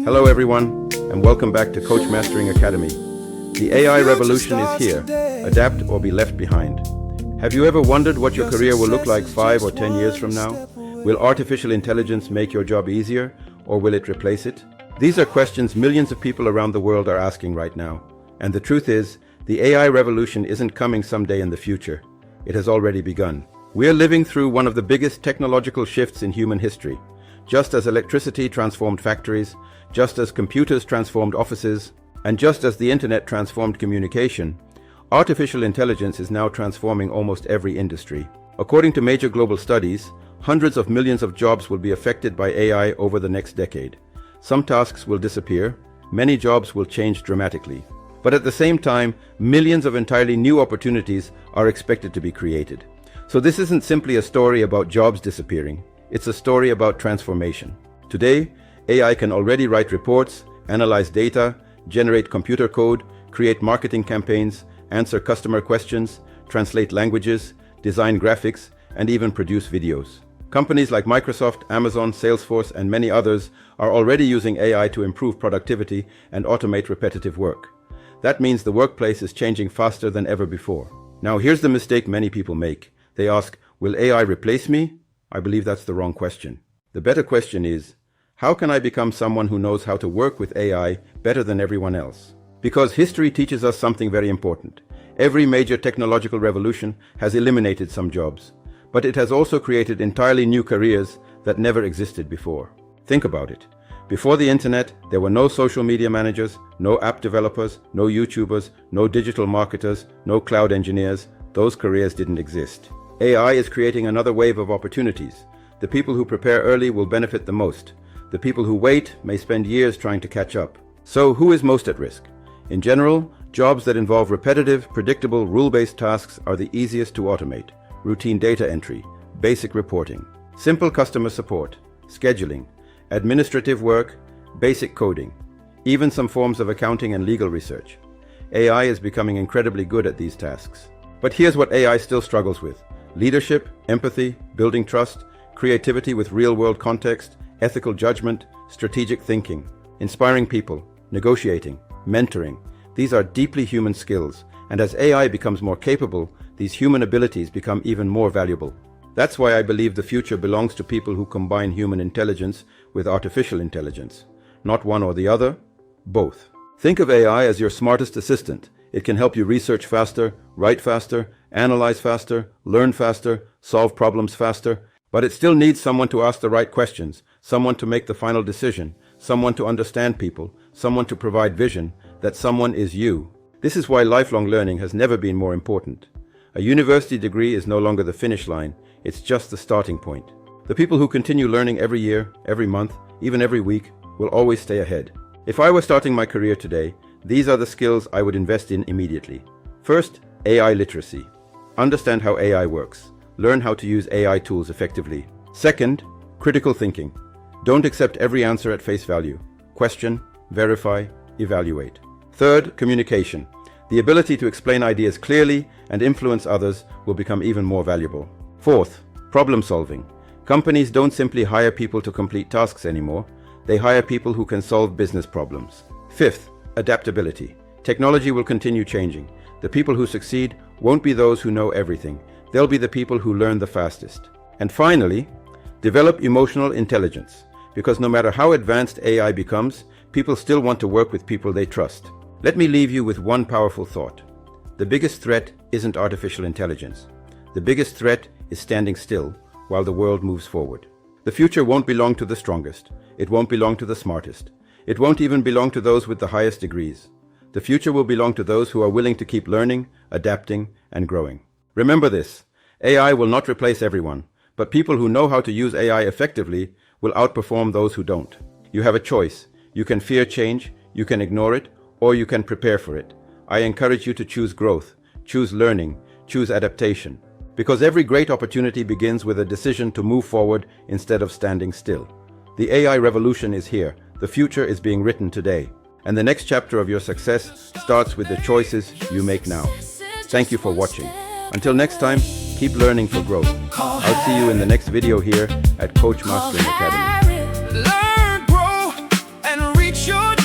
Hello everyone, and welcome back to Coach Mastering Academy. The AI revolution is here. Adapt or be left behind. Have you ever wondered what your career will look like 5 or 10 years from now? Will artificial intelligence make your job easier, or will it replace it? These are questions millions of people around the world are asking right now. And the truth is, the AI revolution isn't coming someday in the future. It has already begun. We are living through one of the biggest technological shifts in human history. Just as electricity transformed factories, just as computers transformed offices, and just as the internet transformed communication, artificial intelligence is now transforming almost every industry. According to major global studies, hundreds of millions of jobs will be affected by AI over the next decade. Some tasks will disappear, many jobs will change dramatically. But at the same time, millions of entirely new opportunities are expected to be created. So this isn't simply a story about jobs disappearing. It's a story about transformation. Today, AI can already write reports, analyze data, generate computer code, create marketing campaigns, answer customer questions, translate languages, design graphics, and even produce videos. Companies like Microsoft, Amazon, Salesforce, and many others are already using AI to improve productivity and automate repetitive work. That means the workplace is changing faster than ever before. Now here's the mistake many people make. They ask, will AI replace me? I believe that's the wrong question. The better question is, how can I become someone who knows how to work with AI better than everyone else? Because history teaches us something very important. Every major technological revolution has eliminated some jobs, but it has also created entirely new careers that never existed before. Think about it. Before the internet, there were no social media managers, no app developers, no YouTubers, no digital marketers, no cloud engineers. Those careers didn't exist. AI is creating another wave of opportunities. The people who prepare early will benefit the most. The people who wait may spend years trying to catch up. So who is most at risk? In general, jobs that involve repetitive, predictable, rule-based tasks are the easiest to automate. Routine data entry, basic reporting, simple customer support, scheduling, administrative work, basic coding, even some forms of accounting and legal research. AI is becoming incredibly good at these tasks. But here's what AI still struggles with: leadership, empathy, building trust, creativity with real-world context, ethical judgment, strategic thinking, inspiring people, negotiating, mentoring. These are deeply human skills, and as AI becomes more capable, these human abilities become even more valuable. That's why I believe the future belongs to people who combine human intelligence with artificial intelligence. Not one or the other, both. Think of AI as your smartest assistant. It can help you research faster, write faster, analyze faster, learn faster, solve problems faster, but it still needs someone to ask the right questions, someone to make the final decision, someone to understand people, someone to provide vision. That someone is you. This is why lifelong learning has never been more important. A university degree is no longer the finish line, it's just the starting point. The people who continue learning every year, every month, even every week, will always stay ahead. If I were starting my career today, these are the skills I would invest in immediately. First, AI literacy. Understand how AI works. Learn how to use AI tools effectively. Second, critical thinking. Don't accept every answer at face value. Question, verify, evaluate. Third, communication. The ability to explain ideas clearly and influence others will become even more valuable. Fourth, problem solving. Companies don't simply hire people to complete tasks anymore. They hire people who can solve business problems. Fifth, adaptability. Technology will continue changing. The people who succeed won't be those who know everything. They'll be the people who learn the fastest. And finally, develop emotional intelligence. Because no matter how advanced AI becomes, people still want to work with people they trust. Let me leave you with one powerful thought. The biggest threat isn't artificial intelligence. The biggest threat is standing still while the world moves forward. The future won't belong to the strongest. It won't belong to the smartest. It won't even belong to those with the highest degrees. The future will belong to those who are willing to keep learning, adapting, and growing. Remember this, AI will not replace everyone, but people who know how to use AI effectively will outperform those who don't. You have a choice. You can fear change, you can ignore it, or you can prepare for it. I encourage you to choose growth, choose learning, choose adaptation. Because every great opportunity begins with a decision to move forward instead of standing still. The AI revolution is here. The future is being written today. And the next chapter of your success starts with the choices you make now. Thank you for watching. Until next time, Keep learning for growth. I'll see you in the next video here at Coach Mastering Academy. Learn, grow, and reach your